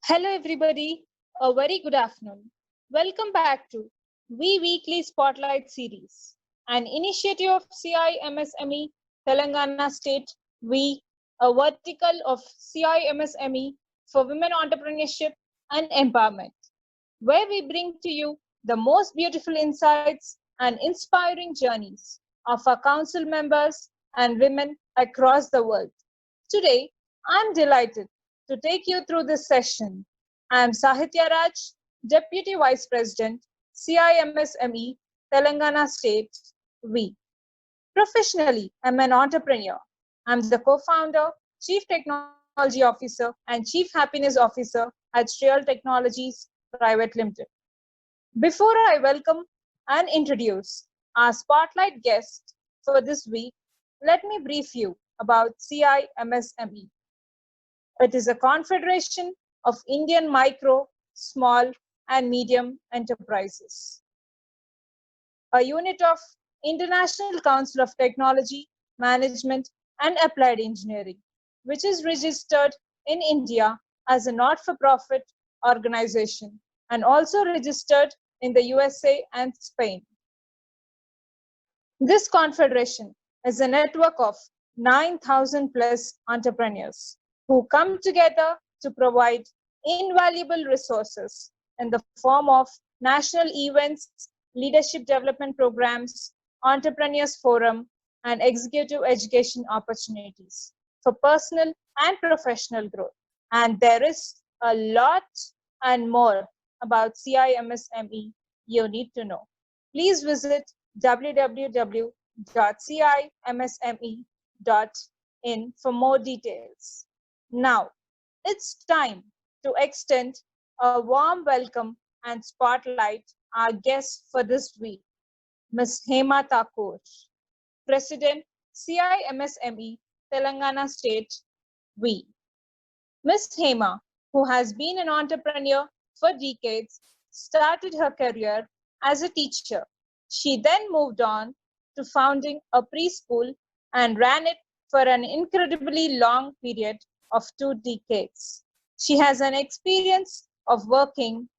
Hello, everybody. A very good afternoon. Welcome back to We Weekly Spotlight Series, an initiative of CIMSME Telangana State. We, a vertical of CIMSME for women entrepreneurship and empowerment, where we bring to you the most beautiful insights and inspiring journeys of our council members and women across the world. Today, I'm delighted to take you through this session. I'm Sahitya Raj, Deputy Vice President, CIMSME, Telangana State, we. Professionally, I'm an entrepreneur. I'm the co-founder, Chief Technology Officer, and Chief Happiness Officer at Shreyal Technologies Private Limited. Before I welcome and introduce our spotlight guest for this week, let me brief you about CIMSME. It is a confederation of Indian micro, small, and medium enterprises, a unit of International Council of Technology, Management, and Applied Engineering, which is registered in India as a not-for-profit organization and also registered in the USA and Spain. This confederation is a network of 9,000 plus entrepreneurs who come together to provide invaluable resources in the form of national events, leadership development programs, entrepreneurs forum, and executive education opportunities for personal and professional growth. And there is a lot and more about CIMSME you need to know. Please visit www.cimsme.in for more details. Now, it's time to extend a warm welcome and spotlight our guest for this week, Ms. Hema Thakur, President, CIMSME, Telangana State, we. Ms. Hema, who has been an entrepreneur for decades, started her career as a teacher. She then moved on to founding a preschool and ran it for an incredibly long period of 2 decades. She has an experience of working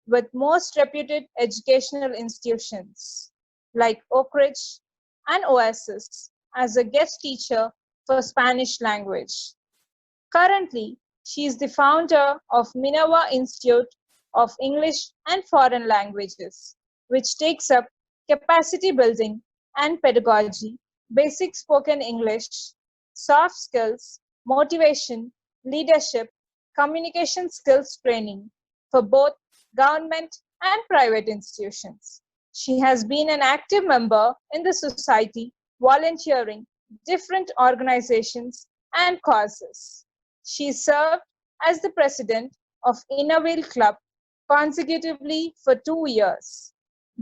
with most reputed educational institutions like Oak Ridge and Oasis as a guest teacher for Spanish language. Currently, she is the founder of Minerva Institute of English and Foreign Languages, which takes up capacity building and pedagogy, basic spoken English, soft skills, motivation, leadership, communication skills training for both government and private institutions. She has been an active member in the society, volunteering different organizations and causes. She served as the president of Innerville Club consecutively for 2 years.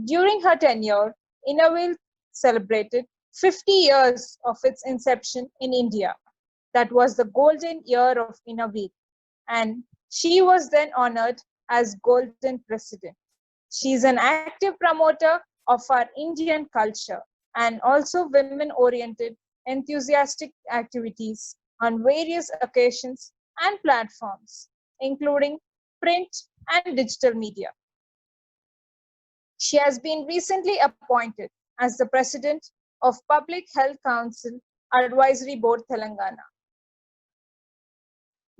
During her tenure, Innerville celebrated 50 years of its inception in India. That was the golden year of Innerville, and she was then honored as Golden President. She is an active promoter of our Indian culture and also women oriented enthusiastic activities on various occasions and platforms, including print and digital media. She has been recently appointed as the President of Public Health Council Advisory Board Telangana.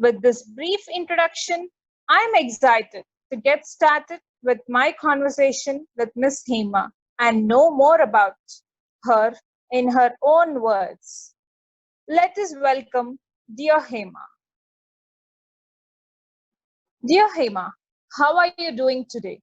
With this brief introduction, I'm excited to get started with my conversation with Ms. Hema and know more about her in her own words. Let us welcome dear Hema. Dear Hema, how are you doing today?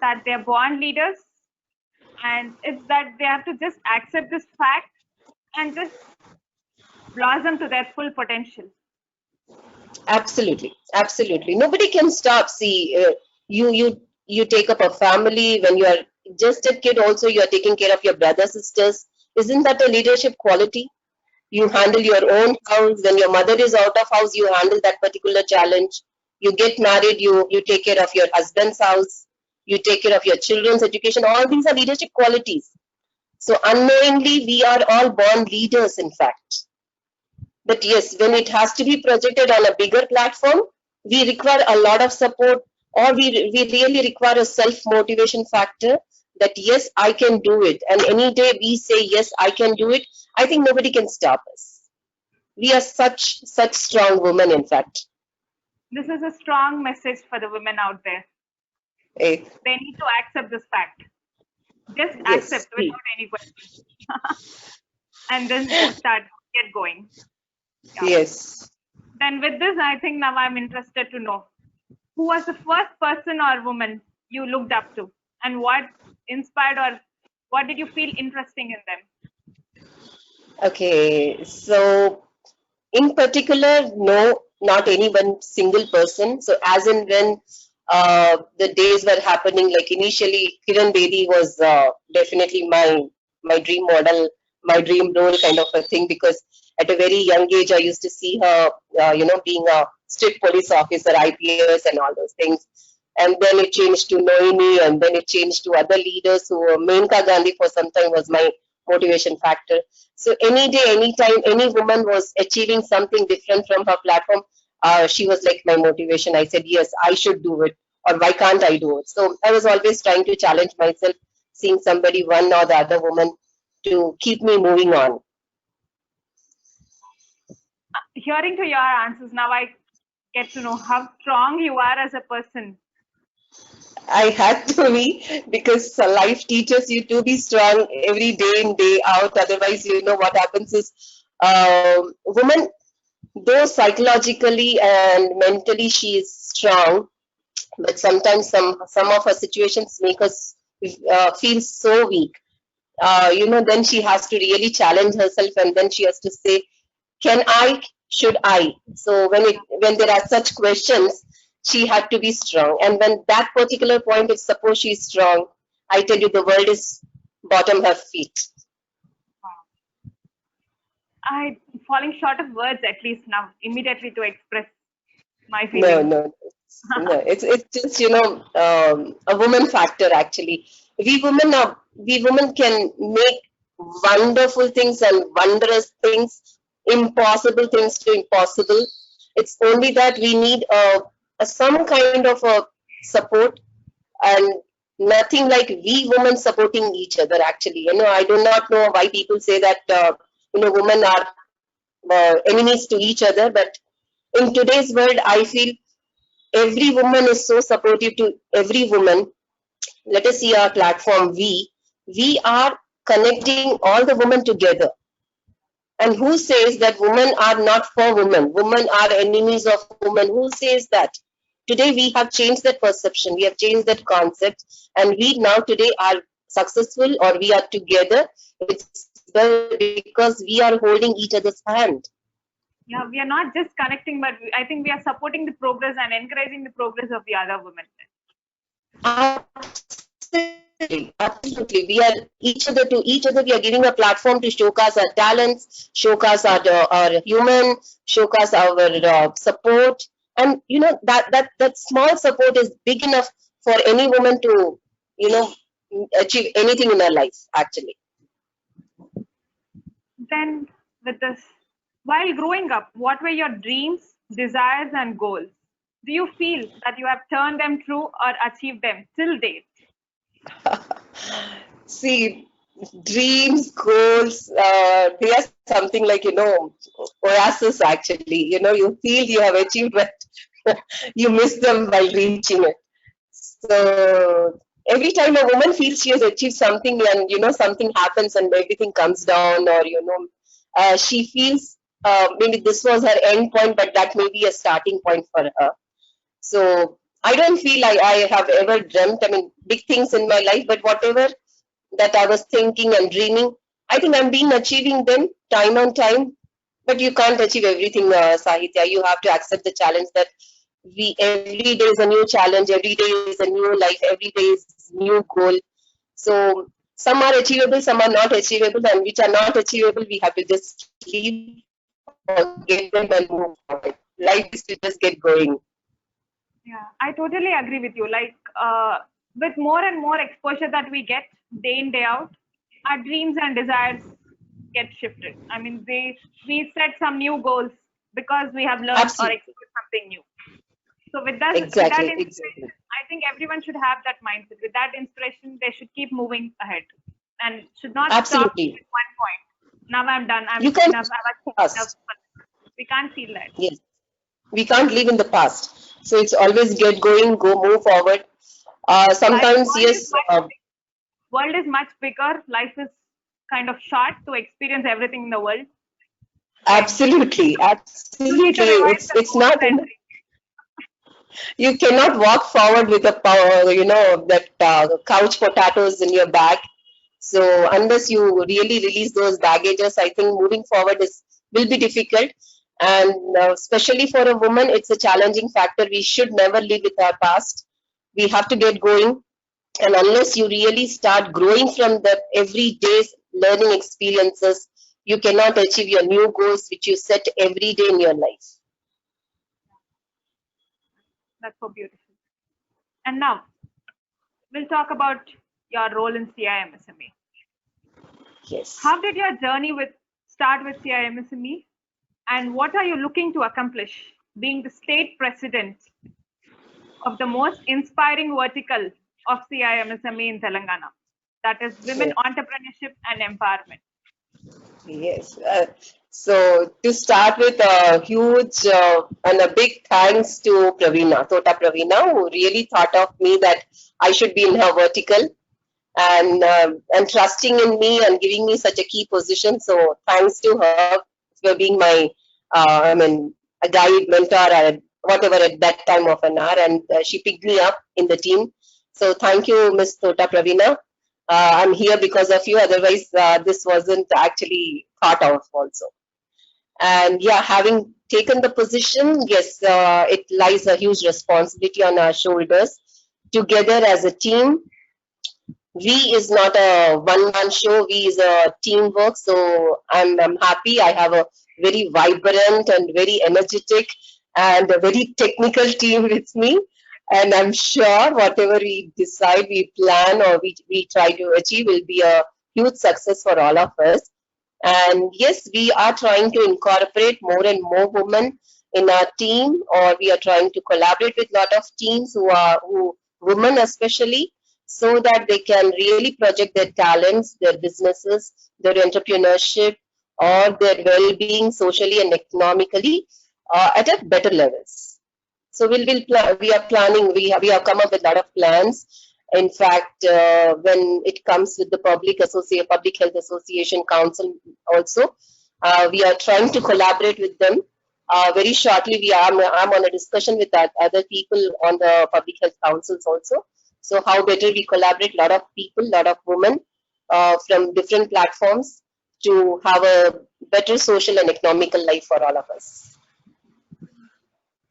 that they're born leaders, and it's that they have to just accept this fact and just blossom to their full potential. Absolutely, absolutely. Nobody can stop. See, you take up a family when you are just a kid. Also, you are taking care of your brothers, sisters. Isn't that a leadership quality? You handle your own house. When your mother is out of house, you handle that particular challenge. You get married, you take care of your husband's house. You take care of your children's education. All these are leadership qualities. So unknowingly, we are all born leaders. In fact. But yes, when it has to be projected on a bigger platform, we require a lot of support, or we really require a self motivation factor that yes, I can do it. And any day we say yes, I can do it, I think nobody can stop us. We are such strong women, in fact. This is a strong message for the women out there. Eh, They need to accept this fact. Just yes, accept without any question. And then get going. Yeah. yes. Then with this, I think now I'm interested to know who was the first person or woman you looked up to, and what inspired or what did you feel interesting in them? Okay, so in particular, no, not any one single person. So as and when the days were happening, like initially, Kiran Bedi was definitely my dream model, my dream role kind of a thing, because at a very young age, I used to see her, being a strict police officer, IPS, and all those things. And then it changed to Noemi, and then it changed to other leaders. So Menka Gandhi for some time was my motivation factor. So any day, anytime, any woman was achieving something different from her platform, she was like my motivation. I said, yes, I should do it, or why can't I do it? So I was always trying to challenge myself, seeing somebody, one or the other woman, to keep me moving on. Hearing to your answers, now I get to know how strong you are as a person. I had to be, because life teaches you to be strong every day in, day out. Otherwise, what happens is, woman, though psychologically and mentally she is strong, but sometimes some of her situations make us feel so weak. Then she has to really challenge herself, and then she has to say, can I, should I? So when there are such questions, she had to be strong. And when that particular point, if suppose she is strong, I tell you, the world is bottom her feet. I'm falling short of words at least now, immediately to express my feelings. No, it's just a woman factor actually. We women can make wonderful things and wondrous things, impossible things to impossible. It's only that we need a some kind of a support, and nothing like we women supporting each other actually. I do not know why people say that women are enemies to each other, but in today's world I feel every woman is so supportive to every woman. Let us see our platform. We are connecting all the women together. And who says that women are not for women? Women are enemies of women. Who says that? Today we have changed that perception. We have changed that concept, and we now today are successful, or we are together. It's because we are holding each other's hand. Yeah, we are not just connecting, but I think we are supporting the progress and encouraging the progress of the other women. Absolutely, absolutely. We are each other to each other. We are giving a platform to showcase our talents, showcase our human, showcase our support, and that small support is big enough for any woman to you know achieve anything in her life. Actually, Then, with this, while growing up, what were your dreams, desires, and goals? Do you feel that you have turned them true or achieved them till date? see, dreams, goals, they are something like oasis. Actually, you feel you have achieved, but you miss them while reaching it. So every time a woman feels she has achieved something, and something happens and everything comes down, or she feels maybe this was her end point, but that may be a starting point for her. So I don't feel I have ever dreamt, I mean, big things in my life, but whatever that I was thinking and dreaming, I think I'm being achieving them time on time. But you can't achieve everything, Sahitya. You have to accept the challenge that we every day is a new challenge, every day is a new life, every day is new goal. So some are achievable, some are not achievable, and which are not achievable, we have to just leave, forget them, and move forward. Life is to just get going. Yeah, I totally agree with you. Like, with more and more exposure that we get day in, day out, our dreams and desires get shifted. I mean, we set some new goals because we have learned or Absolutely. experienced something new. So with that Exactly. inspiration, Exactly. I think everyone should have that mindset. With that inspiration, they should keep moving ahead and should not stop Absolutely. at one point. Now I'm done. You I'm can't enough. I've achieved enough. past. We can't feel that. Yes. We can't live in the past. So it's always get going, go move forward. Life Sometimes, yes, world is much bigger. Life is kind of short to experience everything in the world. Like, absolutely, you need to absolutely. revise the It's goals not and you cannot walk forward with a power, that couch potatoes in your bag. So unless you really release those baggages, I think moving forward is will be difficult. And especially for a woman, it's a challenging factor. We should never live with our past. We have to get going. And unless you really start growing from the everyday's learning experiences, you cannot achieve your new goals which you set every day in your life. that's so beautiful. And now we'll talk about your role in CIMSME. Yes. How did your journey with start with CIMSME, and what are you looking to accomplish being the state president of the most inspiring vertical of CIMSME in Telangana? That is women Yes. entrepreneurship and empowerment. Yes. So to start with, a huge and a big thanks to Pravina, Tota Pravina, who really thought of me that I should be in her vertical and trusting in me and giving me such a key position. So thanks to her for being my, a guide, mentor, or whatever at that time of an hour, and she picked me up in the team. So thank you, Miss Tota Pravina. I'm here because of you. Otherwise, this wasn't actually thought of also. And yeah, having taken the position, yes, it lies a huge responsibility on our shoulders. Together as a team, we is not a one-man show. We is a teamwork. So I'm happy. I have a very vibrant and very energetic and a very technical team with me. And I'm sure whatever we decide, we plan, or we try to achieve will be a huge success for all of us. And yes, we are trying to incorporate more and more women in our team, or we are trying to collaborate with a lot of teams who women especially, so that they can really project their talents, their businesses, their entrepreneurship, or their well-being socially and economically at a better levels. So we are planning. We have come up with a lot of plans. In fact, when it comes with the Public Health Association Council, also, we are trying to collaborate with them. Very shortly, I'm on a discussion with other people on the Public Health Councils also. So how better we collaborate, lot of people, lot of women from different platforms to have a better social and economical life for all of us.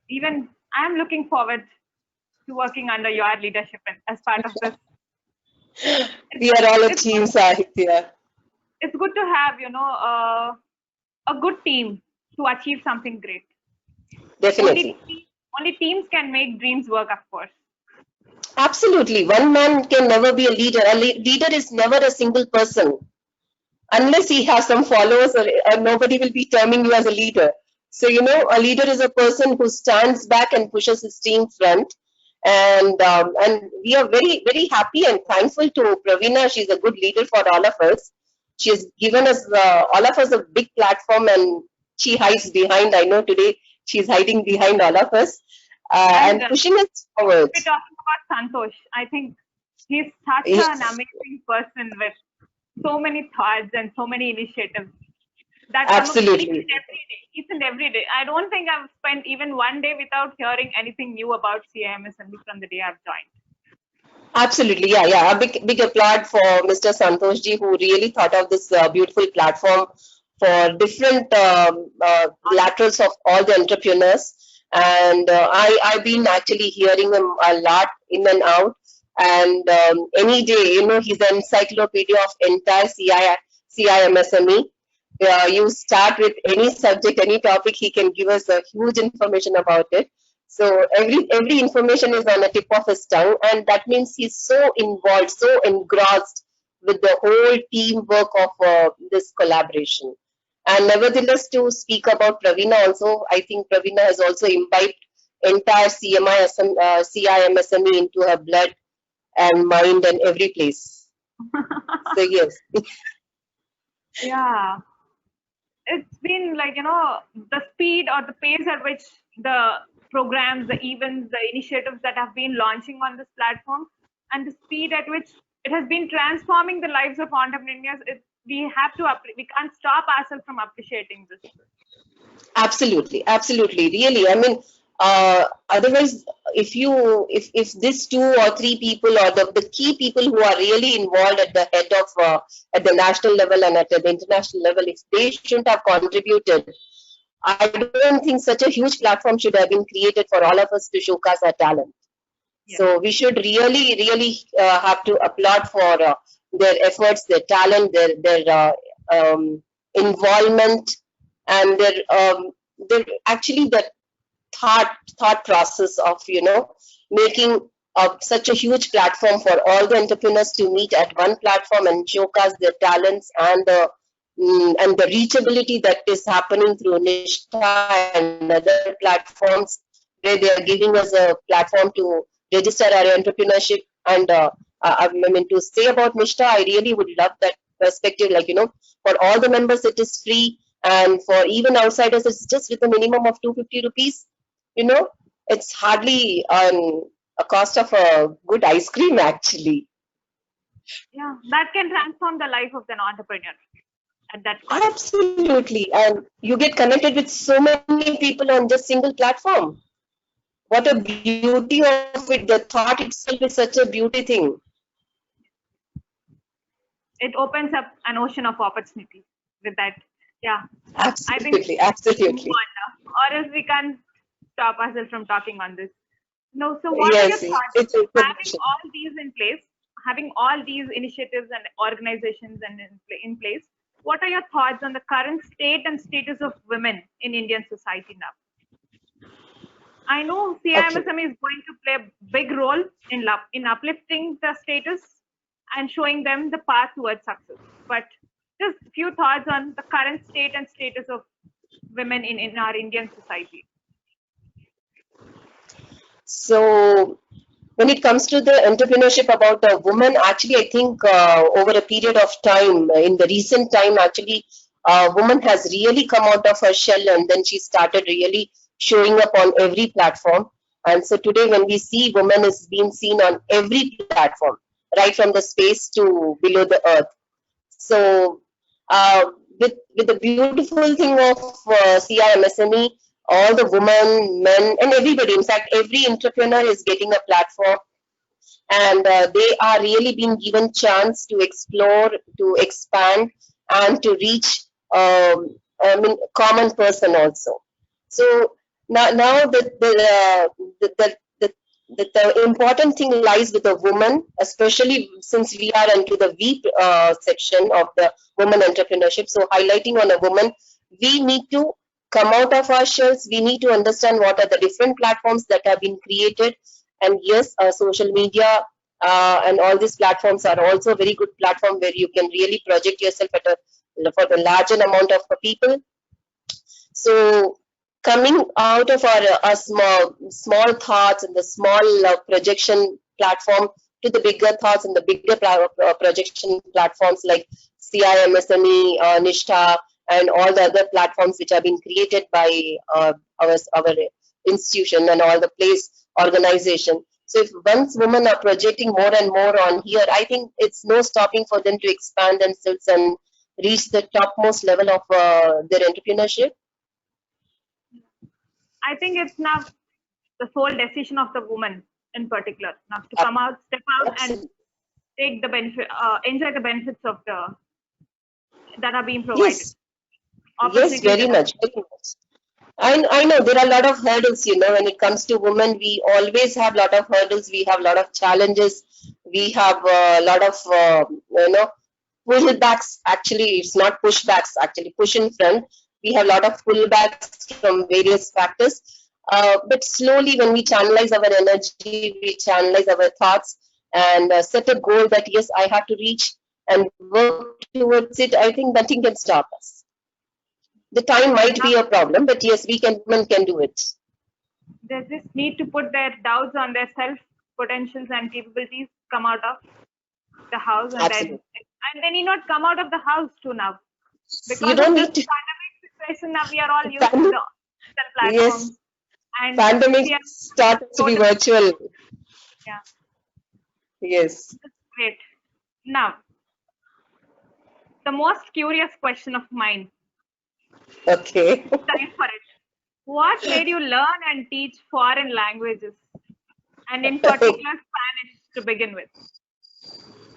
Even I'm looking forward to working under your leadership and as part of this. We are all a It's team, good, Sahitya. it's good to have, a good team to achieve something great. Definitely. Only teams can make dreams work, of course. Absolutely. One man can never be a leader. Leader is never a single person. Unless he has some followers, or nobody will be terming you as a leader. So, a leader is a person who stands back and pushes his team front. And we are very, very happy and thankful to Pravina. She's a good leader for all of us. She has given us, all of us, a big platform, and she hides behind. I know today she's hiding behind all of us And and pushing us forward. we're talking about Santosh. I think he's such Yes. an amazing person with so many thoughts and so many initiatives. that come up Absolutely. each and every day. I don't think I've spent even one day without hearing anything new about CIMSME from the day I've joined. Absolutely, yeah. A big applaud for Mr. Santosh ji, who really thought of this beautiful platform for different laterals of all the entrepreneurs. And I've been actually hearing him a lot in and out. And any day, he's an encyclopedia of entire CIMSME. You start with any subject, any topic, he can give us a huge information about it. So every information is on the tip of his tongue, and that means he's so involved, so engrossed with the whole teamwork of this collaboration. And nevertheless, to speak about Praveena also, I think Praveena has also imbibed entire CIMSME into her blood and mind and every place. So yes. Yeah. It's been like, the speed or the pace at which the programs, the events, the initiatives that have been launching on this platform, and the speed at which it has been transforming the lives of entrepreneurs, we can't stop ourselves from appreciating this. Absolutely, really. I mean, otherwise, if these 2 or 3 people or the key people who are really involved at the head of at the national level and at the international level, if they shouldn't have contributed, I don't think such a huge platform should have been created for all of us to showcase our talent. Yeah. So we should really have to applaud for their efforts, their talent, their involvement, and their actually the thought process of making such a huge platform for all the entrepreneurs to meet at one platform and showcase their talents and the reachability that is happening through Nishtha and other platforms, where they are giving us a platform to register our entrepreneurship. And I mean, to say about Nishtha, I really would love that perspective. Like, for all the members, it is free. And for even outsiders, it's just with a minimum of 250 rupees. It's hardly a cost of a good ice cream, actually. Yeah, that can transform the life of an entrepreneur at that cost. Absolutely. And you get connected with so many people on just single platform. What a beauty of it. The thought itself is such a beauty thing. It opens up an ocean of opportunity with that. Yeah. Absolutely. Absolutely. Or else we can't stop ourselves from talking on this. No, so what are your thoughts? Having all these in place, having all these initiatives and organizations and in place, what are your thoughts on the current state and status of women in Indian society now? I know CIMSME is going to play a big role in uplifting the status and showing them the path towards success. But just a few thoughts on the current state and status of women in our Indian society. So when it comes to the entrepreneurship about a woman, actually, I think over a period of time, in the recent time, actually, a woman has really come out of her shell, and then she started really showing up on every platform. And so today, when we see women is being seen on every platform, right from the space to below the earth. So with the beautiful thing of CIMSME, all the women, men, and everybody, in fact, every entrepreneur is getting a platform, and they are really being given chance to explore, to expand, and to reach common person also. So now the important thing lies with the woman, especially since we are into the V section of the women entrepreneurship. So highlighting on a woman, we need to come out of our shells. We need to understand what are the different platforms that have been created. And yes, social media and all these platforms are also a very good platform where you can really project yourself for the larger amount of people. So coming out of our small thoughts and the small projection platform to the bigger thoughts and the bigger projection platforms like CIMSME, Nishtha, and all the other platforms which have been created by our institution and all the place organization. So if once women are projecting more and more on here, I think it's no stopping for them to expand themselves and reach the topmost level of their entrepreneurship? I think it's now the sole decision of the woman in particular now to come out, step out, and Absolutely. take the benefit, enjoy the benefits of the that are being provided. Yes, yes, Opportunities very that are much, very much. I know there are a lot of hurdles, when it comes to women, we always have a lot of hurdles, we have a lot of challenges, we have a lot of, pullbacks. Actually, it's not pushbacks, actually, push in front. We have a lot of pullbacks from various factors. But slowly, when we channelize our energy, we channelize our thoughts and set a goal that, yes, I have to reach and work towards it, I think nothing can stop us. The time might be a problem, but yes, women can do it. they just need to put their doubts on their self potentials and capabilities, come out of the house, and Absolutely. then they need not come out of the house too now. You Because don't of need this to. pandemic situation, now we are all used to the digital platforms. Yes, And pandemic we are started to be totally, virtual. yeah, Yes. that's great. Now, the most curious question of mine, Okay. time for it. What made you learn and teach foreign languages, and in particular Spanish to begin with?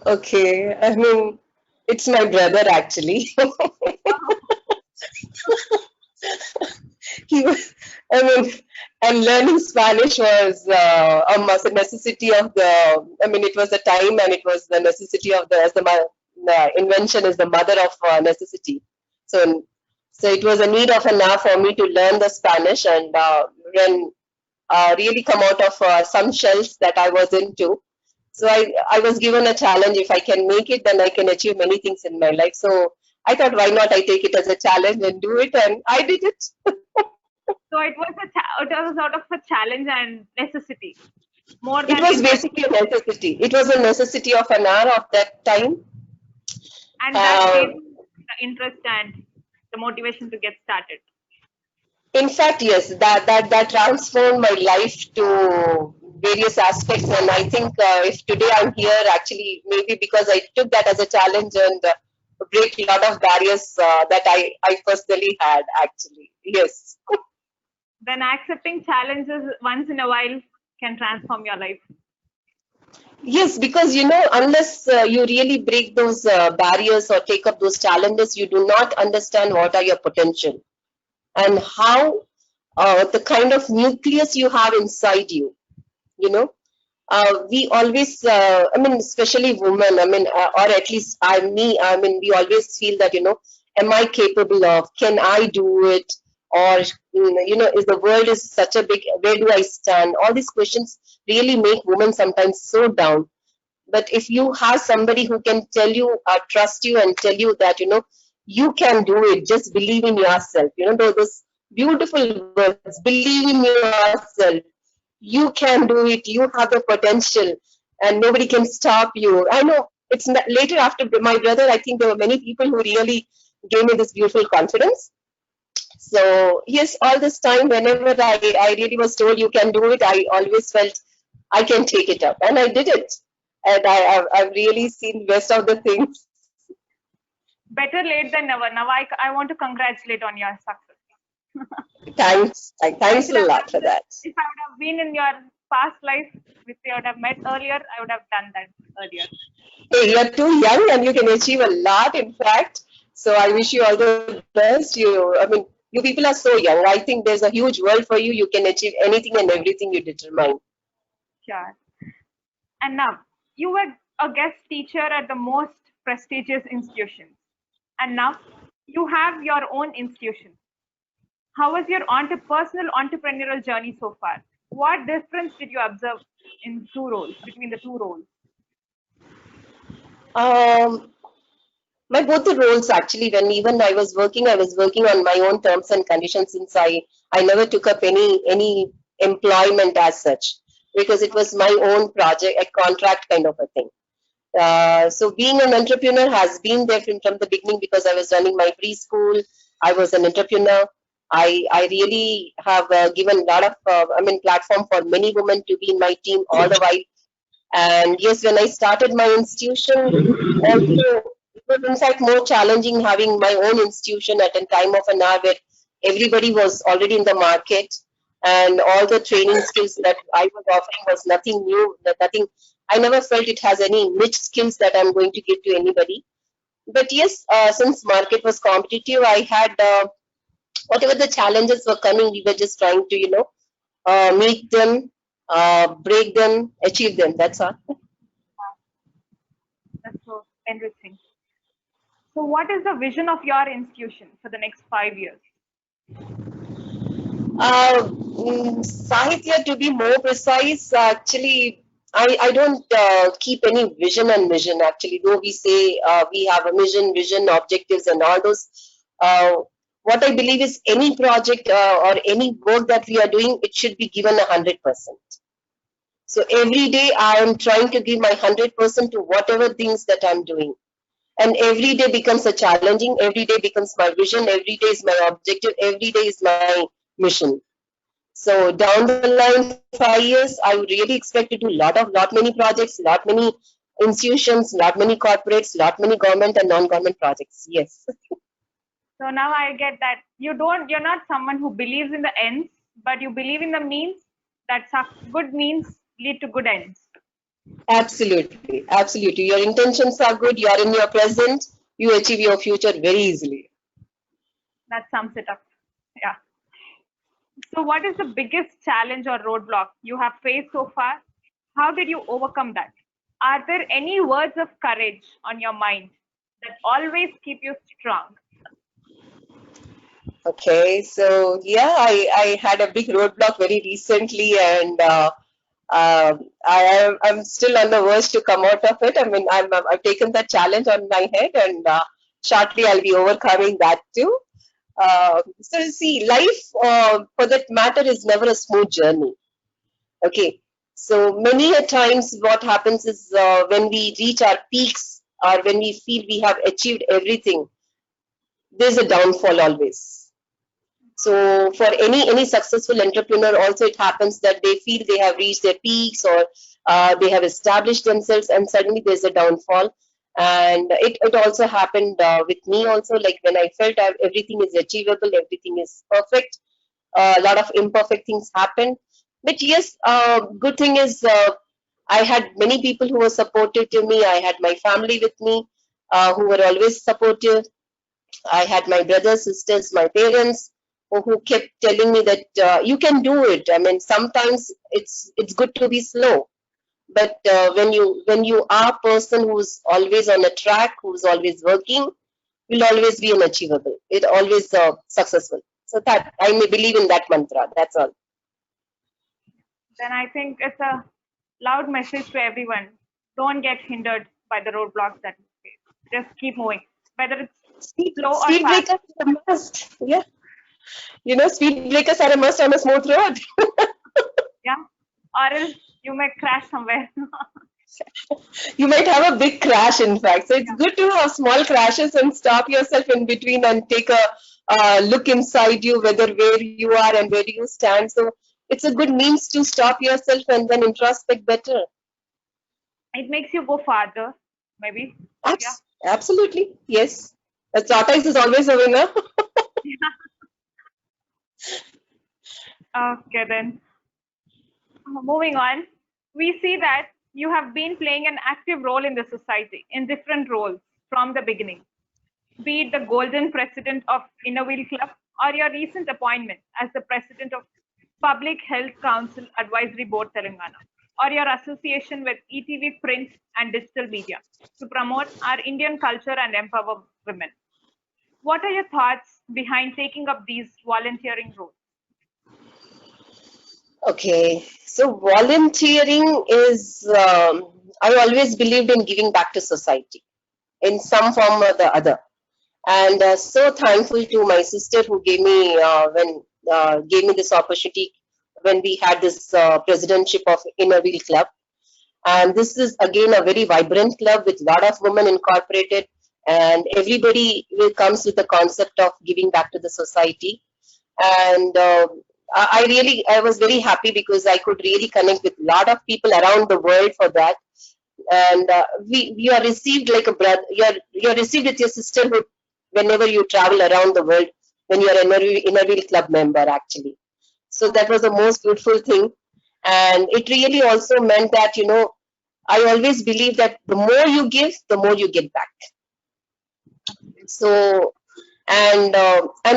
Okay. I mean, it's my brother actually. He was, I mean, and learning Spanish was a necessity of the. I mean, it was a time, and it was the necessity of the invention is the mother of necessity. So, so it was a need of an hour for me to learn the Spanish, and when really come out of some shells that I was into. So I was given a challenge. If I can make it, then I can achieve many things in my life. So I thought, why not I take it as a challenge and do it, and I did it. So it was it was sort of a challenge and necessity more It than was interest, basically a necessity. It was a necessity of an hour of that time. and that gave Um, you the interest and the motivation to get started. in fact, yes, that transformed my life to various aspects, and I think if today I'm here, actually, maybe because I took that as a challenge and break a lot of barriers that I personally had. Actually, yes. Then accepting challenges once in a while can transform your life. Yes, because unless you really break those barriers or take up those challenges, you do not understand what are your potential and how the kind of nucleus you have inside you. You know, we always, I mean, especially women, I mean, or at least I mean, we always feel that, am I capable of, can I do it? Or, is the world is such a big, where do I stand? All these questions really make women sometimes so down. But if you have somebody who can tell you, trust you and tell you that, you can do it, just believe in yourself, those beautiful words, believe in yourself, you can do it, you have the potential, and nobody can stop you. I know it's later after my brother, I think there were many people who really gave me this beautiful confidence. So yes, all this time, whenever I really was told you can do it, I always felt I can take it up, and I did it. And I've really seen best of the things. Better late than never. Now I want to congratulate on your success. Thanks, I thanks should a have lot for done this. that. If I would have been in your past life, if you would have met earlier, I would have done that earlier. Hey, you're too young and you can achieve a lot, in fact. So I wish you all the best. I mean, you people are so young. I think there's a huge world for you. You can achieve anything and everything you determine. Sure. And now, you were a guest teacher at the most prestigious institutions. And now, you have your own institution. How was your personal entrepreneurial journey so far? What difference did you observe in between the two roles? Um, my both the roles actually. When even I was working on my own terms and conditions, since I never took up any employment as such, because it was my own project, a contract kind of a thing. So being an entrepreneur has been there from the beginning, because I was running my preschool. I was an entrepreneur. I really have given a lot of platform for many women to be in my team all the while. And yes, when I started my institution, also it was in fact more challenging having my own institution at a time of an hour where everybody was already in the market, and all the training skills that I was offering was nothing new, nothing. I never felt it has any niche skills that I'm going to give to anybody. But yes, since market was competitive, I had whatever the challenges were coming, we were just trying to, meet them, break them, achieve them. That's all. That's so enriching. So, what is the vision of your institution for the next 5 years? Sahitya, to be more precise, actually, I don't keep any vision and mission. Actually, though we say we have a mission, vision, objectives, and all those. Uh, what I believe is any project or any work that we are doing, it should be given 100%. So every day I am trying to give my 100% to whatever things that I'm doing. And every day becomes a challenging, every day becomes my vision, every day is my objective, every day is my mission. So down the line, 5 years, I would really expect to do lot many projects, lot many institutions, lot many corporates, lot many government and non-government projects. Yes. So now I get that you're not someone who believes in the ends, but you believe in the means, that good means lead to good ends. Absolutely. Absolutely. Your intentions are good. You are in your present. You achieve your future very easily. That sums it up. Yeah. So what is the biggest challenge or roadblock you have faced so far? How did you overcome that? Are there any words of courage on your mind that always keep you strong? Okay, so yeah, I had a big roadblock very recently, and I'm still on the verge to come out of it. I mean, I've taken that challenge on my head, and shortly I'll be overcoming that too. So you see, life for that matter is never a smooth journey. Okay, so many a times what happens is when we reach our peaks or when we feel we have achieved everything, there's a downfall always. So for any successful entrepreneur, also it happens that they feel they have reached their peaks or they have established themselves, and suddenly there's a downfall. And it also happened with me also. Like when I felt everything is achievable, everything is perfect, a lot of imperfect things happened. But yes, good thing is I had many people who were supportive to me. I had my family with me who were always supportive. I had my brothers, sisters, my parents who kept telling me that you can do it. I mean, sometimes it's good to be slow, but when you are a person who's always on a track, who's always working, will always be an achievable. It always successful. So that I may believe in that mantra. That's all. Then I think it's a loud message to everyone. Don't get hindered by the roadblocks that you face. Just keep moving. Whether it's slow or Speed fast. breakers are a must. Yeah. Speed breakers are a must on a smooth road. Yeah. Or else you may crash somewhere. You might have a big crash, in fact. So it's good to have small crashes and stop yourself in between and take a look inside you, whether where you are and where do you stand. So it's a good means to stop yourself and then introspect better. It makes you go farther, maybe. Yeah. Absolutely. Yes. A tortoise is always a winner. Okay, then. Moving on, we see that you have been playing an active role in the society in different roles from the beginning, be it the Golden President of Innoville Club or your recent appointment as the President of Public Health Council Advisory Board Telangana, or your association with ETV Print and Digital Media to promote our Indian culture and empower women. What are your thoughts behind taking up these volunteering roles? Okay, so volunteering is, I always believed in giving back to society in some form or the other. And so thankful to my sister who gave me gave me this opportunity when we had this presidentship of Innoville Club. And this is again a very vibrant club with a lot of women incorporated, and everybody comes with the concept of giving back to the society. And I was very happy because I could really connect with a lot of people around the world for that. and you are received like a brother. You're received with your sisterhood whenever you travel around the world, when you are an inner wheel club member actually. So that was the most beautiful thing, and it really also meant that, you know, I always believe that the more you give, the more you get back. So and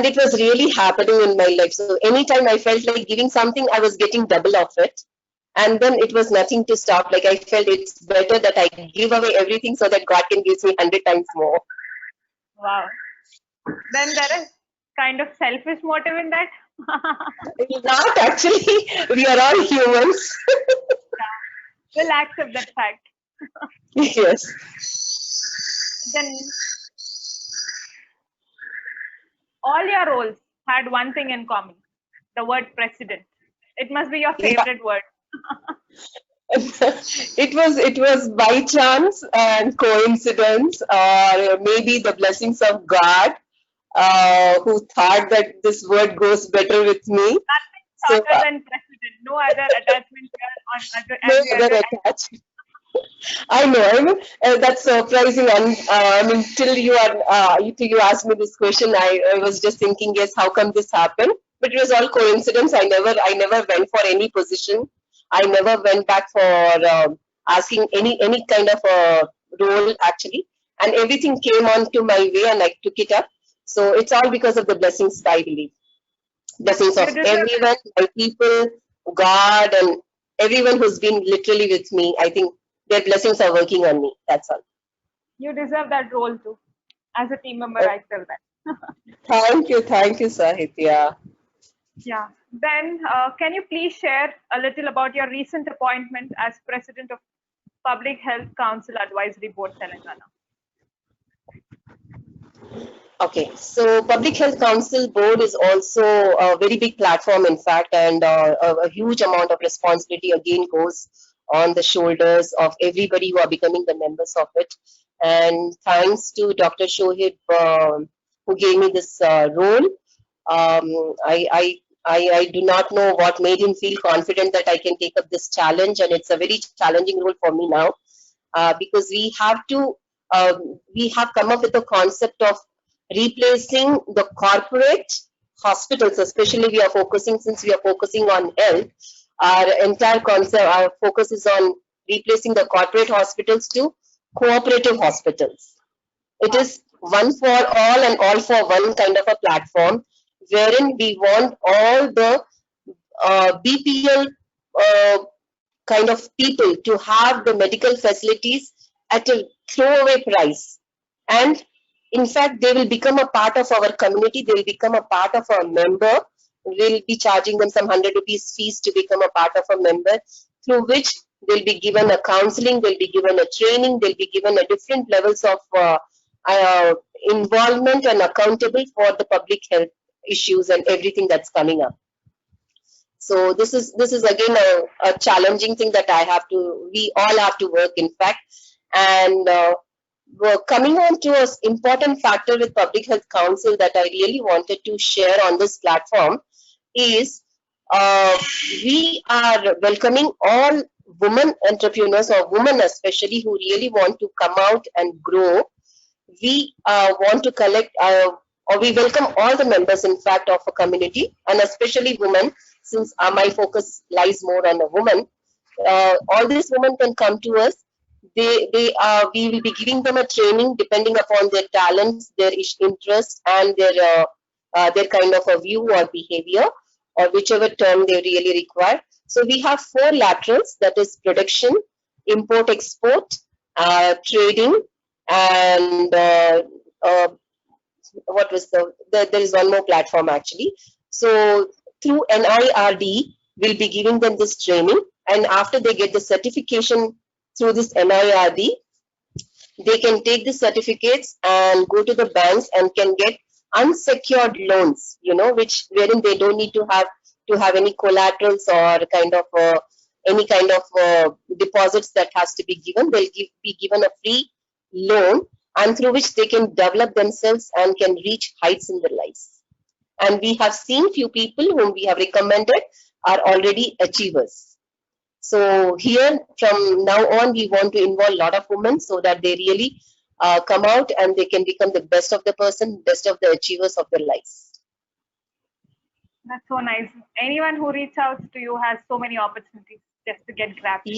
it was really happening in my life. So anytime I felt like giving something, I was getting double of it, and then it was nothing to stop. Like I felt it's better that I give away everything so that God can give me 100 times more. Wow. Then there is kind of selfish motive in that. Not actually, we are all humans. We'll accept that fact. Yes. Then all your roles had one thing in common: the word president. It must be your favorite word. It was by chance and coincidence, or maybe the blessings of God, who thought that this word goes better with me. Nothing So shorter than president. No other attachment here on other. no And the other other attached. I know. I mean, that's surprising. And I mean, till you asked me this question, I was just thinking, yes, how come this happened? But it was all coincidence. I never went for any position. I never went back for asking any kind of role actually, and everything came onto my way, and I took it up. So it's all because of the blessings, I believe. Blessings you of deserve everyone, my people, God, and everyone who's been literally with me. I think their blessings are working on me. That's all. you deserve that role too. As a team member, I feel that. Thank you, Sahitya. Yeah. Then, can you please share a little about your recent appointment as President of Public Health Council Advisory Board, Telangana? Okay, so Public Health Council Board is also a very big platform, in fact, and a huge amount of responsibility again goes on the shoulders of everybody who are becoming the members of it. And thanks to Dr. Shohib, who gave me this role. I do not know what made him feel confident that I can take up this challenge, and it's a very challenging role for me now, because we have come up with the concept of replacing the corporate hospitals. Especially since we are focusing on health, our entire concept, our focus is on replacing the corporate hospitals to cooperative hospitals. It is one for all and all for one kind of a platform, wherein we want all the BPL kind of people to have the medical facilities at a throwaway price. And in fact, they will become a part of our community. They will become a part of our member. We'll be charging them some 100 rupees fees to become a part of a member, through which they'll be given a counseling, they'll be given a training, they'll be given a different levels of involvement and accountable for the public health issues and everything that's coming up. So this is again a challenging thing that we all have to work, in fact. And we're coming on to an important factor with Public Health Council that I really wanted to share on this platform is we are welcoming all women entrepreneurs, or women especially, who really want to come out and grow. We want to collect, or we welcome all the members, in fact, of a community, and especially women, since my focus lies more on a woman. All these women can come to us. We will be giving them a training depending upon their talents, their interests, and their kind of a view or behavior, or whichever term they really require. So we have 4 laterals, that is production, import, export, trading, and what was there is one more platform actually. So through NIRD, we'll be giving them this training, and after they get the certification through this NIRD, they can take the certificates and go to the banks and can get unsecured loans, wherein they don't need to have any collaterals or any kind of deposits that has to be given. They'll be given a free loan, and through which they can develop themselves and can reach heights in their lives. And we have seen few people whom we have recommended are already achievers. So here, from now on, we want to involve a lot of women so that they really come out and they can become the best of the person, best of the achievers of their lives. That's so nice. Anyone who reaches out to you has so many opportunities just to get grabbed.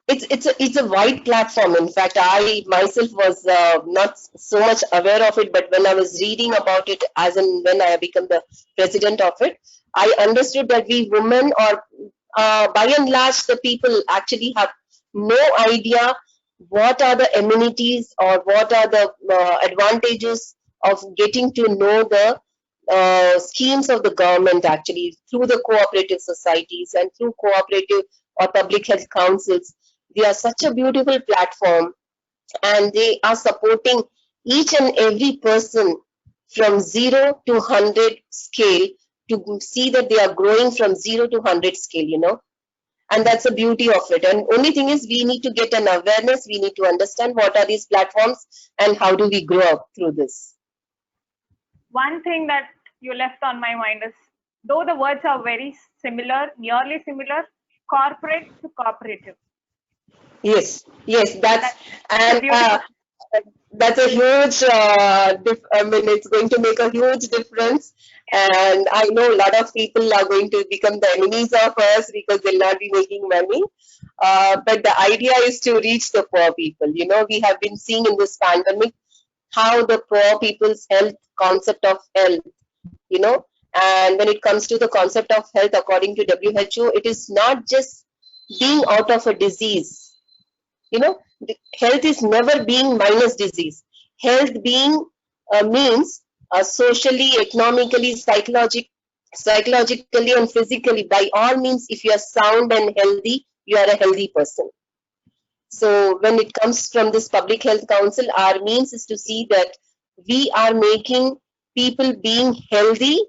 It's a wide platform. In fact, I myself was not so much aware of it, but when I was reading about it, as in when I become the president of it, I understood that we women are, by and large, the people actually have no idea what are the amenities or what are the advantages of getting to know the schemes of the government actually through the cooperative societies and through cooperative or public health councils. They are such a beautiful platform, and they are supporting each and every person from 0 to 100 scale to see that they are growing from 0 to 100 scale, you know. And that's the beauty of it. And only thing is, we need to get an awareness. We need to understand what are these platforms and how do we grow up through this. One thing that you left on my mind is, though the words are very similar, nearly similar, corporate to cooperative. Yes, that's and beautiful. that's a huge. I mean, it's going to make a huge difference. And I know a lot of people are going to become the enemies of us because they'll not be making money. But the idea is to reach the poor people. You know, we have been seeing in this pandemic how the poor people's health, concept of health, you know, and when it comes to the concept of health, according to WHO, it is not just being out of a disease. You know, health is never being minus disease. Health being means socially, economically, psychologically, and physically. By all means, if you are sound and healthy, you are a healthy person. So when it comes from this Public Health Council, our means is to see that we are making people being healthy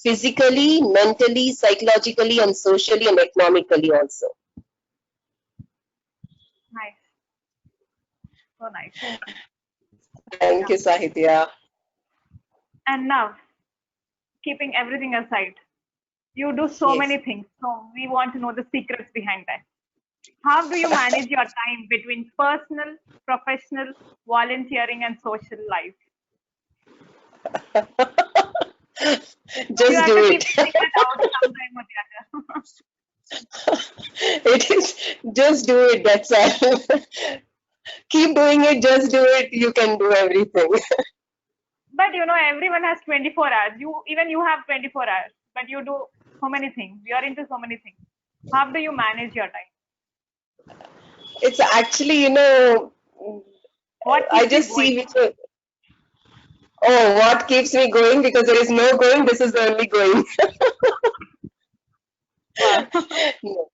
physically, mentally, psychologically, and socially and economically also. Nice. So nice. Thank you, Sahitya. And now, keeping everything aside, you do so Yes. many things. So we want to know the secrets behind that. How do you manage your time between personal, professional, volunteering, and social life? Just You have do to it. keep figuring it out sometime or the other. It is just do it. That's all. Keep doing it. Just do it. You can do everything. But you know, everyone has 24 hours. Even you have 24 hours, but you do so many things. You are into so many things. How do you manage your time? It's actually, you know, What I keeps you just see going? which. Oh, what keeps me going? Because there is no going. This is the only going. No.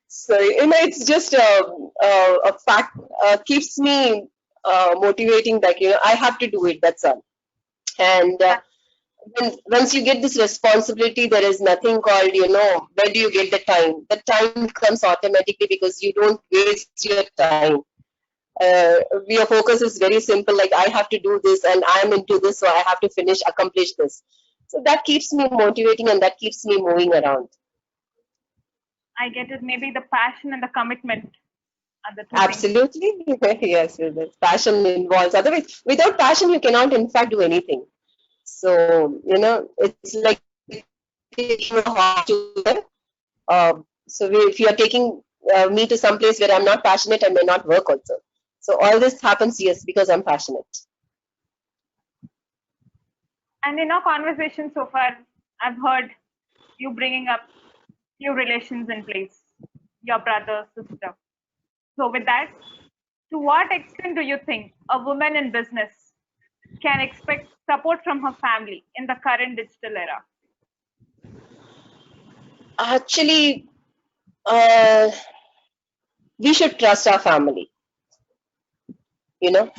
So, you know, it's just a fact, keeps me motivating that, you know, I have to do it. That's all. And once you get this responsibility, there is nothing called, you know, where do you get the time? The time comes automatically because you don't waste your time. Your focus is very simple, like I have to do this and I'm into this, so I have to accomplish this. So that keeps me motivating and that keeps me moving around. I get it. Maybe the passion and the commitment are the two things. Absolutely. Yes, the passion involves. Otherwise, without passion, you cannot, in fact, do anything. So, you know, it's like so if you are taking me to some place where I'm not passionate, I may not work also. So all this happens, yes, because I'm passionate. And in our conversation so far, I've heard you bringing up few relations in place, your brother, sister. So with that, to what extent do you think a woman in business can expect support from her family in the current digital era? Actually, we should trust our family, you know,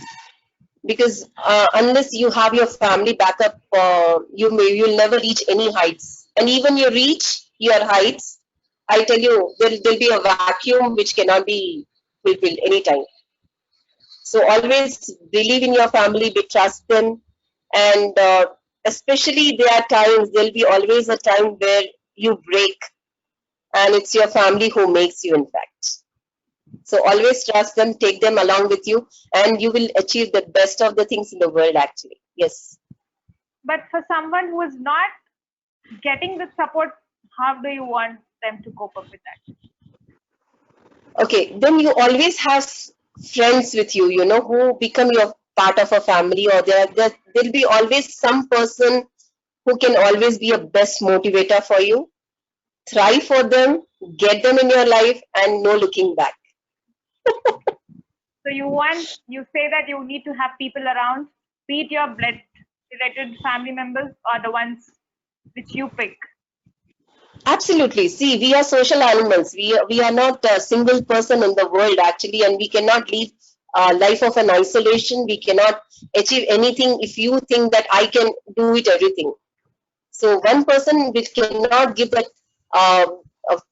because unless you have your family backup, you'll never reach any heights. And even you reach your heights, I tell you, there'll be a vacuum which cannot be fulfilled anytime. So always believe in your family, trust them, and especially there are times, there'll be always a time where you break. and it's your family who makes you, in fact. So always trust them, take them along with you, and you will achieve the best of the things in the world, actually. Yes. But for someone who is not getting the support, how do you want them to cope up with that? Okay, then you always have friends with you, you know, who become your part of a family, or there'll be always some person who can always be a best motivator for you. Try for them, get them in your life, and no looking back. So you say that you need to have people around, be it your blood related family members or the ones which you pick. Absolutely. See, we are social animals. We are not a single person in the world, actually, and we cannot live a life of an isolation. We cannot achieve anything if you think that I can do it everything. So one person which cannot give that a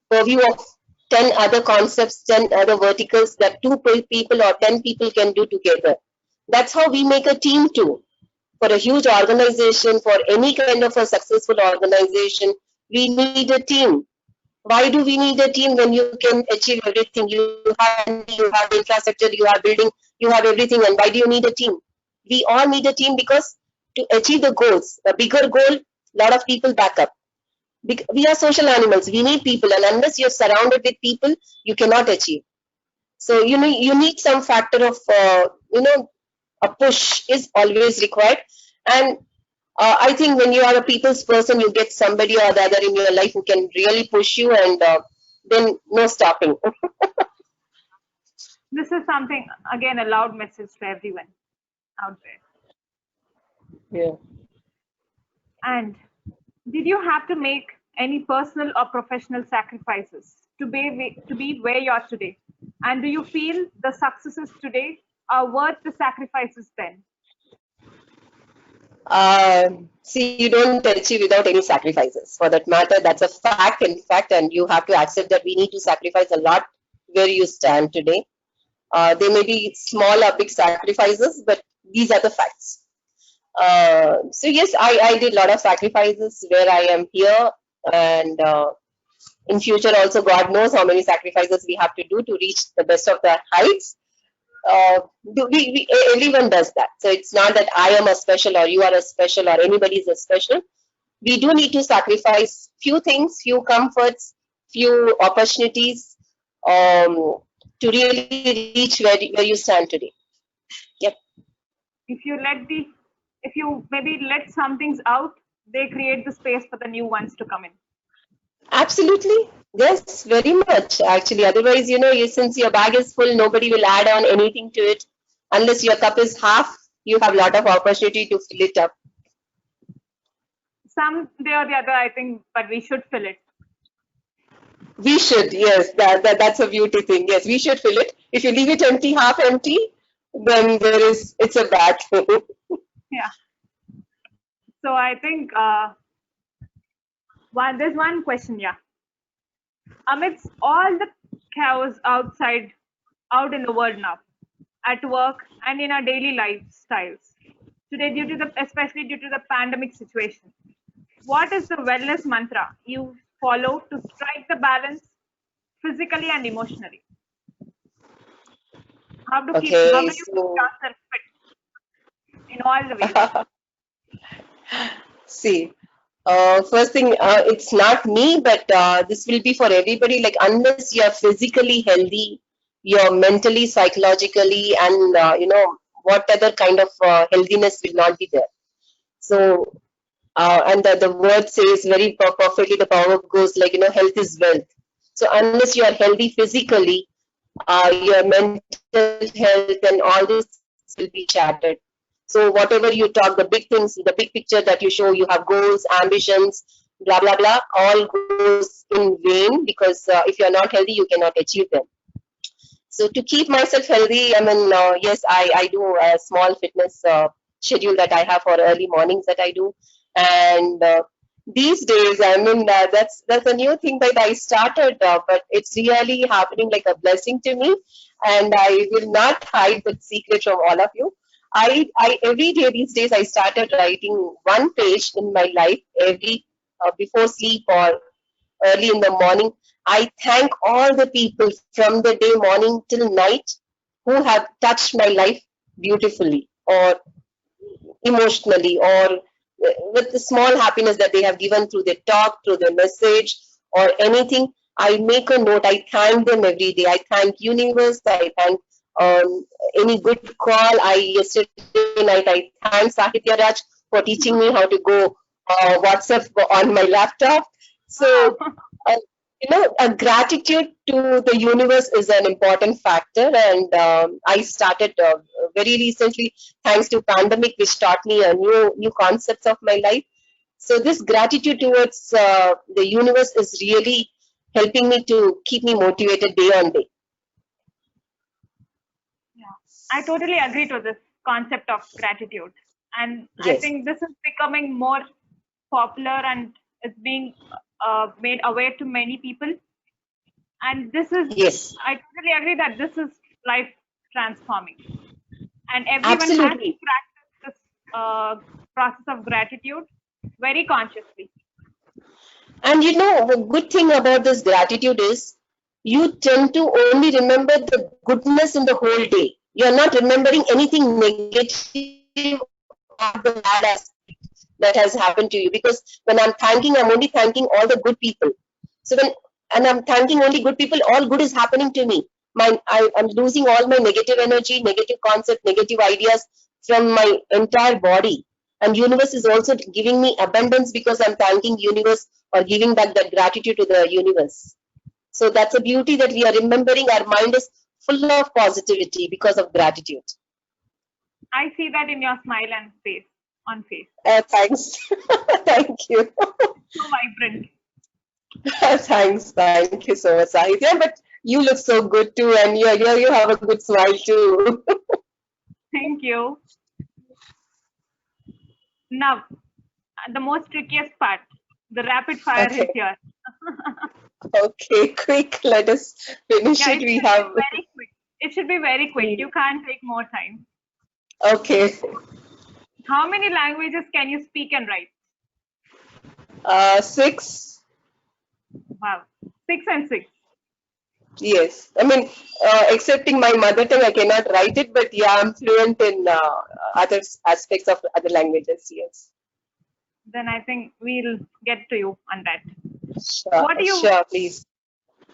purview of 10 other concepts, 10 other verticals that two people or 10 people can do together. That's how we make a team too. For a huge organization, for any kind of a successful organization, we need a team. Why do we need a team when you can achieve everything? You have infrastructure, you have building, you have everything. And why do you need a team? We all need a team because to achieve the goals, a bigger goal, a lot of people back up. We are social animals. We need people, and unless you're surrounded with people, you cannot achieve. So you need some factor of a push is always required. And I think when you are a people's person, you get somebody or the other in your life who can really push you, and then no stopping. This is something, again, a loud message to everyone out there. Yeah. And did you have to make any personal or professional sacrifices to be where you are today? And do you feel the successes today are worth the sacrifices then? See, you don't achieve without any sacrifices. For that matter, that's a fact, in fact, and you have to accept that we need to sacrifice a lot where you stand today. They may be small or big sacrifices, but these are the facts. So yes, I did a lot of sacrifices where I am here, and in future also, God knows how many sacrifices we have to do to reach the best of the heights. Everyone does that. So it's not that I am a special or you are a special or anybody is a special. We do need to sacrifice few things, few comforts, few opportunities to really reach where you stand today. Yep. If you maybe let some things out, they create the space for the new ones to come in. Absolutely. Yes, very much actually. Otherwise, since your bag is full, nobody will add on anything to it. Unless your cup is half, you have a lot of opportunity to fill it up. Some day or the other, I think, but we should fill it. We should, yes. That's a beauty thing. Yes, we should fill it. If you leave it empty, half empty, then it's a bad thing. Yeah. So I think there's one question, yeah. Amidst all the chaos out in the world now, at work and in our daily lifestyles, today, especially due to the pandemic situation, what is the wellness mantra you follow to strike the balance physically and emotionally? How do you keep yourself fit in all the ways? See, first thing, it's not me, but this will be for everybody. Like, unless you are physically healthy, you're mentally, psychologically, and what other kind of healthiness will not be there. So, and the word says very perfectly, the power goes like, health is wealth. So unless you are healthy physically, your mental health and all this will be shattered. So whatever you talk, the big things, the big picture that you show, you have goals, ambitions, blah, blah, blah, all goes in vain, because if you're not healthy, you cannot achieve them. So to keep myself healthy, yes, I do a small fitness schedule that I have for early mornings that I do. And these days, that's a new thing that I started, but it's really happening like a blessing to me. And I will not hide the secret from all of you. I every day these days I started writing one page in my life every before sleep or early in the morning. I thank all the people from the day morning till night who have touched my life beautifully or emotionally or with the small happiness that they have given through their talk, through their message or anything. I make a note. I thank them every day. I thank universe. I thank any good call. Yesterday night I thank Sahitya Raj for teaching me how to go WhatsApp on my laptop. So uh, a gratitude to the universe is an important factor, and I started very recently, thanks to pandemic, which taught me a new concepts of my life. So this gratitude towards the universe is really helping me to keep me motivated day on day. Yeah, I totally agree to this concept of gratitude, and I Yes. think this is becoming more popular and it's being made aware to many people. And this is, Yes. I totally agree that this is life transforming, and everyone has to Absolutely. practice this process of gratitude very consciously. And the good thing about this gratitude is you tend to only remember the goodness in the whole day. You're not remembering anything negative or the bad aspect that has happened to you. Because when I'm thanking, I'm only thanking all the good people. And I'm thanking only good people, all good is happening to me. I'm losing all my negative energy, negative concept, negative ideas from my entire body. And universe is also giving me abundance because I'm thanking universe or giving back that gratitude to the universe. So that's a beauty that we are remembering. Our mind is full of positivity because of gratitude. I see that in your smile and face, on face. Thanks. Thank you. So vibrant. Thank you so much, Sahitya. But you look so good too, and you have a good smile too. Thank you. Now, the most trickiest part, the rapid fire is Okay. here. Okay, quick. Let us finish Yeah, it. We have. very quick. It should be very quick. You can't take more time. Okay. How many languages can you speak and write? 6. Wow. 6 and 6. Yes. I mean, excepting my mother tongue, I cannot write it, but yeah, I'm fluent in other aspects of other languages. Yes. Then I think we'll get to you on that. Sure. What do you, Sure, please.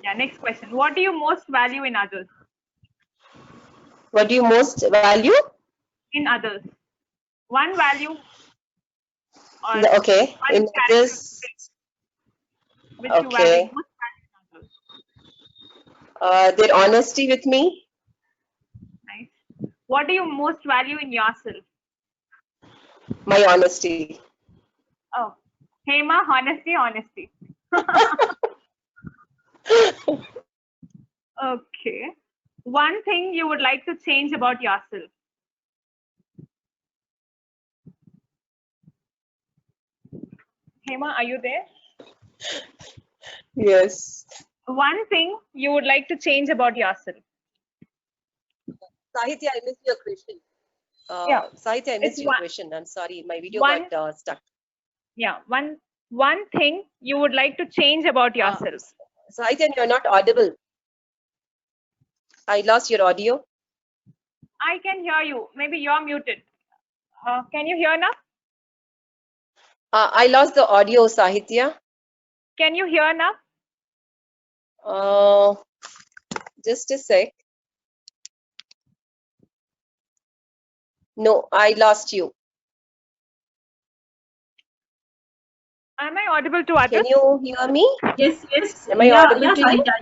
yeah, next question. What do you most value in others? What do you most value? In others. One value or Okay. one In this. characteristic which you value Okay. most value in others. Their honesty with me. Nice. What do you most value in yourself? My honesty. Oh, Hema, honesty, honesty. Okay. One thing you would like to change about yourself. Hema, are you there? Yes. One thing you would like to change about yourself. Sahitya, I missed your question. Yeah. Sahitya, I missed It's your one- question. I'm sorry, my video one- got stuck. Yeah. One thing you would like to change about yourself. Sahitya, you're not audible. I lost your audio. I can hear you. Maybe you're muted. Can you hear now? I lost the audio, Sahitya. Can you hear now? Just a sec. No, I lost you. Am I audible to others? Can you hear me? Yes, yes. Am I audible to you? Sahitya.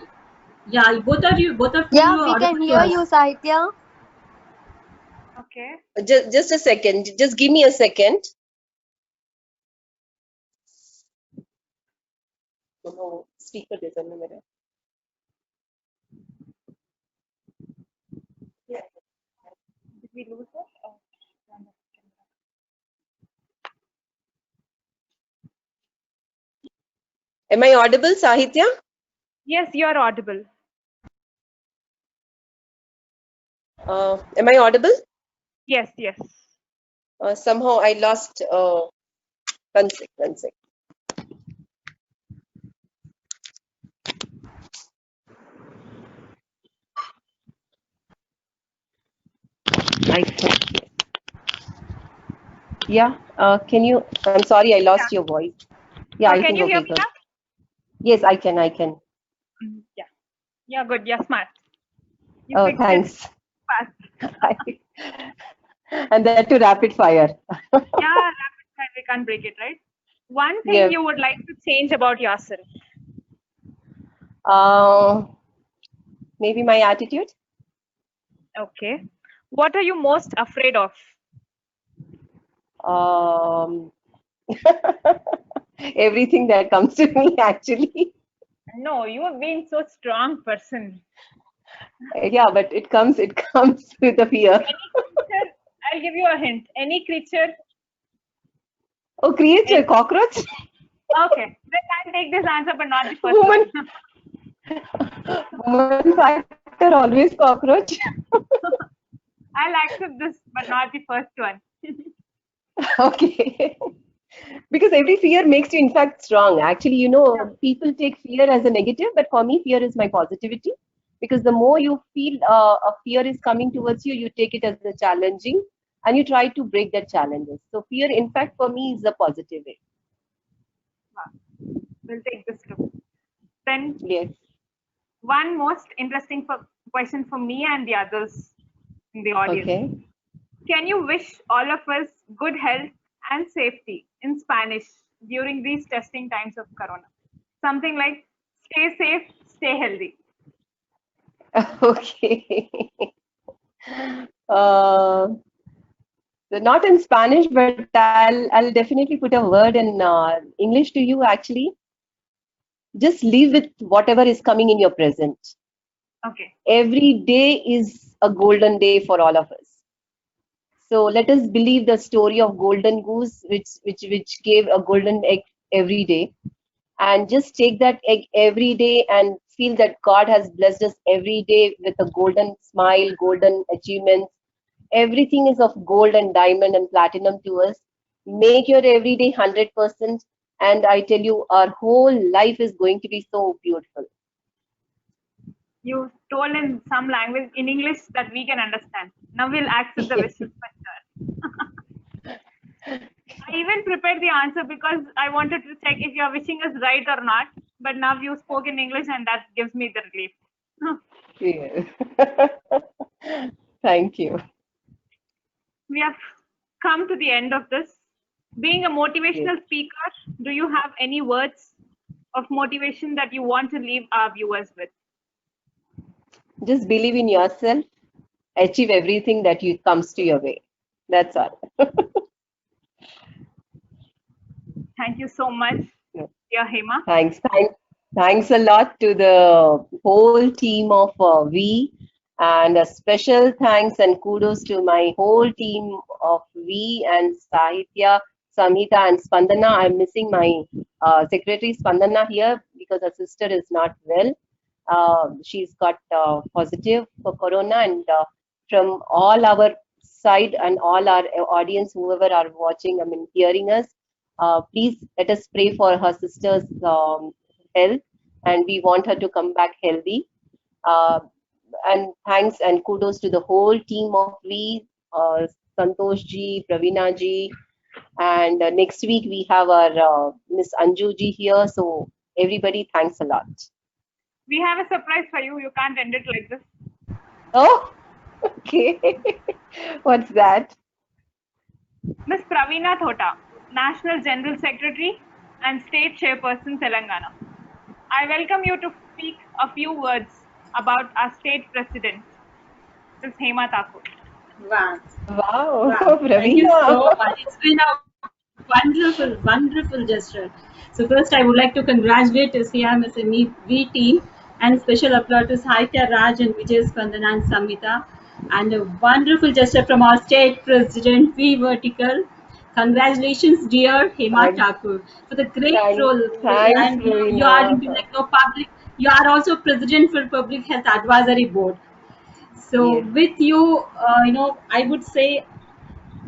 Yeah, both of you Yeah, are we can audible to hear us. you, Sahitya. Okay. Just a second. Just give me a second. No, speaker doesn't matter. Yeah. Did we lose it? Oh. Am I audible, Sahitya? Yes, you are audible. Am I audible? Yes, yes. Somehow I lost. One sec. I think. Yeah. Can you? I'm sorry, I Yeah. lost your voice. Yeah, I Can think you hear okay, me good. now? Yes, I can. I can. Yeah. Yeah, good. Yeah, smart. You Oh, picked it thanks. fast. And that to rapid fire. Yeah, rapid fire, we can't break it, right? One thing Yeah. you would like to change about yourself. Uh, Maybe my attitude. Okay. What are you most afraid of? Um, Everything that comes to me, actually. No, you have been so strong person. Yeah, but it comes with the fear. Any creature, I'll give you a hint. Any creature. Oh, creature, Any, cockroach? okay. Then I'll take this answer, but not the first Woman, one. woman factor, always cockroach. I'll accept this, but not the first one. Okay. Because every fear makes you, in fact, strong. Actually, people take fear as a negative, but for me, fear is my positivity. Because the more you feel a fear is coming towards you, you take it as a challenging and you try to break that challenges. So, fear, in fact, for me, is a positive way. We'll take this too. Then Yes. one most interesting question for me and the others in the audience. Okay. Can you wish all of us good health and safety in Spanish during these testing times of Corona? Something like stay safe, stay healthy. Okay. uh, Not in Spanish, but I'll definitely put a word in English to you. Actually, just live with whatever is coming in your present. Okay. Every day is a golden day for all of us. So let us believe the story of golden goose, which gave a golden egg every day, and just take that egg every day and feel that God has blessed us every day with a golden smile, golden achievements. Everything is of gold and diamond and platinum to us. Make your everyday 100%, and I tell you, our whole life is going to be so beautiful. You told in some language in English that we can understand. Now we'll accept the wishes for sure. I even prepared the answer because I wanted to check if you're wishing us right or not. But now you spoke in English and that gives me the relief. Yes. Thank you. We have come to the end of this. Being a Yes. motivational speaker, do you have any words of motivation that you want to leave our viewers with? Just believe in yourself, achieve everything that you comes to your way. That's all. Thank you so much, dear Hema. Thanks a lot to the whole team of V, and a special thanks and kudos to my whole team of V and Sahitya, Samhita, and Spandana. I'm missing my secretary Spandana here because her sister is not well. She's got positive for corona, and from all our side and all our audience, whoever are watching, I mean, hearing us, please let us pray for her sister's health, and we want her to come back healthy. Uh, and thanks and kudos to the whole team of V, Santosh ji, Pravina ji, and next week we have our Miss Anju ji here. So everybody, thanks a lot. We have a surprise for you. You can't end it like this. Oh, okay. What's that? Ms. Pravina Thota, National General Secretary and State Chairperson, Telangana. I welcome you to speak a few words about our state president, Ms. Hema Thakur. Wow. Wow, Wow. Thank you Pravina. so much. It's been a wonderful, wonderful gesture. So first, I would like to congratulate CMSME V team and special applause to Sahitya Raj and Vijay Spandana and Samhita. And a wonderful gesture from our state president V Vertical. Congratulations, dear Hema Thanks, Thakur, for the great thanks, role. thanks, And you are Pravina. into like no public. You are also president for Public Health Advisory Board. So Yes. with you, I would say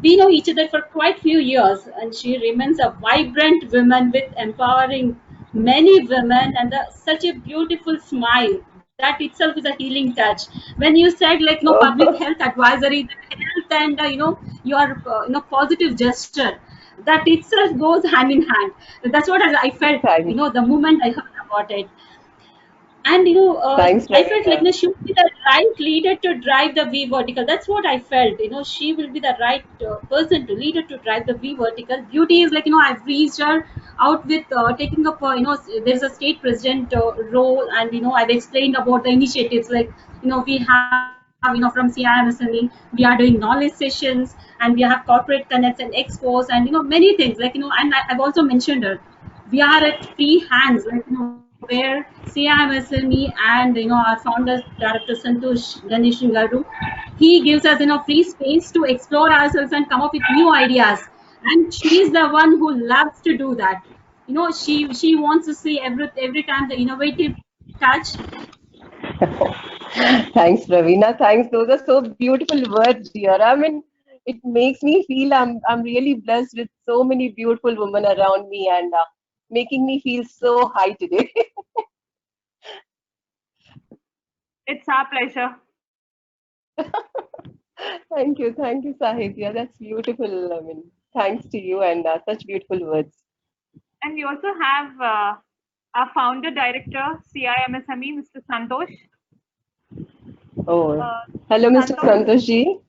we know each other for quite few years, and she remains a vibrant woman with empowering many women and such a beautiful smile that itself is a healing touch. When you said like public health advisory, health and your positive gesture, that itself goes hand in hand. That's what I felt. Thanks. The moment I heard about it. And Thanks, I felt like Ravina. she would be the right leader to drive the V vertical. That's what I felt. She will be the right person to leader to drive the V vertical. Beauty is like I've reached her out with taking up. There's a state president role, and I've explained about the initiatives like we have from CIMSME we are doing knowledge sessions, and we have corporate connects and expos, and many things like and I've also mentioned her. We are at free hands, like where CIMSME and our founder director Santosh Ganeshan Garu, he gives us free space to explore ourselves and come up with new ideas. And she is the one who loves to do that. She wants to see every time the innovative touch. Thanks, Ravina. Thanks. Those are so beautiful words, dear. I mean, it makes me feel I'm really blessed with so many beautiful women around me and making me feel so high today. It's our pleasure. Thank you, Sahitya. That's beautiful. I mean, thanks to you and such beautiful words. And we also have our founder director, CIMSME, Mr. Santosh. Oh, hello, Mr. Santosh ji.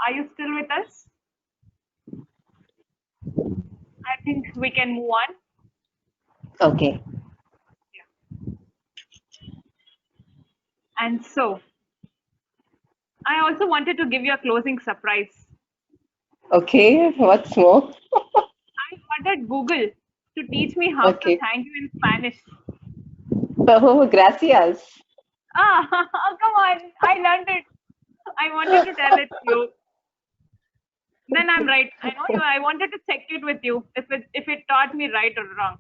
Are you still with us? I think we can move on. Okay. And so, I also wanted to give you a closing surprise. Okay, what's more? I wanted Google to teach me how to thank you in Spanish. Oh, gracias. Ah, come on. I learned it. I wanted to tell it to you. Then I'm right. I know you. I wanted to check it with you if it taught me right or wrong.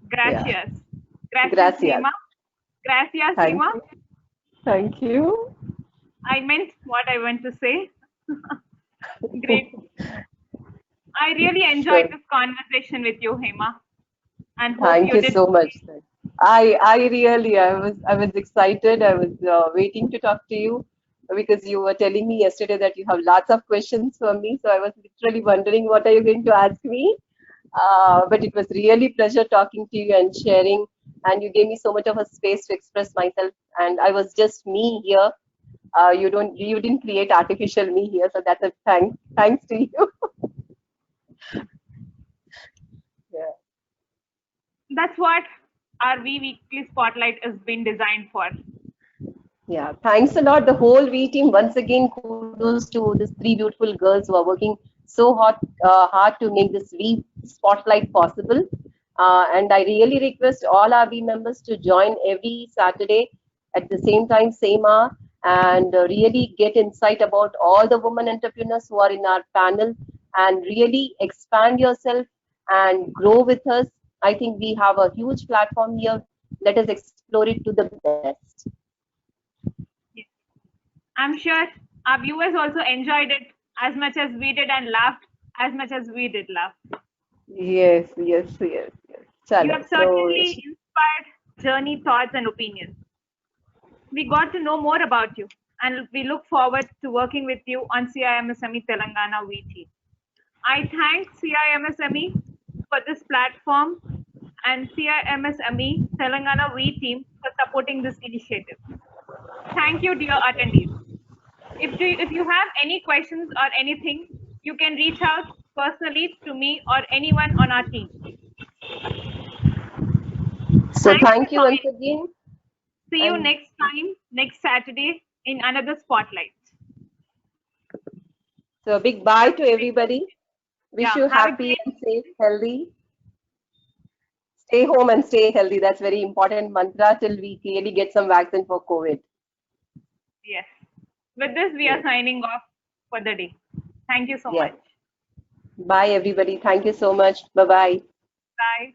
Gracias. Yeah. Gracias, Lima. Gracias, Thank Lima. you. Thank you. I meant what I went to say. Great. I really enjoyed this conversation with you, Hema. And hope Thank you did so much. I really I was excited. I was waiting to talk to you because you were telling me yesterday that you have lots of questions for me. So I was literally wondering what are you going to ask me. But it was really pleasure talking to you and sharing. And you gave me so much of a space to express myself. And I was just me here. You didn't create artificial me here. So that's a thanks to you. Yeah. That's what our V Weekly Spotlight has been designed for. Yeah, thanks a lot, the whole V team. Once again, kudos to these three beautiful girls who are working so hard to make this V Spotlight possible. And I really request all our V members to join every Saturday at the same time, same hour, and really get insight about all the women entrepreneurs who are in our panel and really expand yourself and grow with us. I think we have a huge platform here. Let us explore it to the best. Yes. I'm sure our viewers also enjoyed it as much as we did and laughed as much as we did laugh. Yes. You have certainly inspired journey, thoughts, and opinions. We got to know more about you, and we look forward to working with you on CIMSME Telangana V team. I thank CIMSME for this platform and CIMSME Telangana V team for supporting this initiative. Thank you, dear attendees. If you have any questions or anything, you can reach out personally to me or anyone on our team. So thank you once again. See you next time, next Saturday in another Spotlight. So a big bye to everybody. Wish you happy and safe, healthy. Stay home and stay healthy. That's very important mantra till we clearly get some vaccine for COVID. Yes. With this, we are signing off for the day. Thank you so much. Bye, everybody. Thank you so much. Bye-bye. Bye.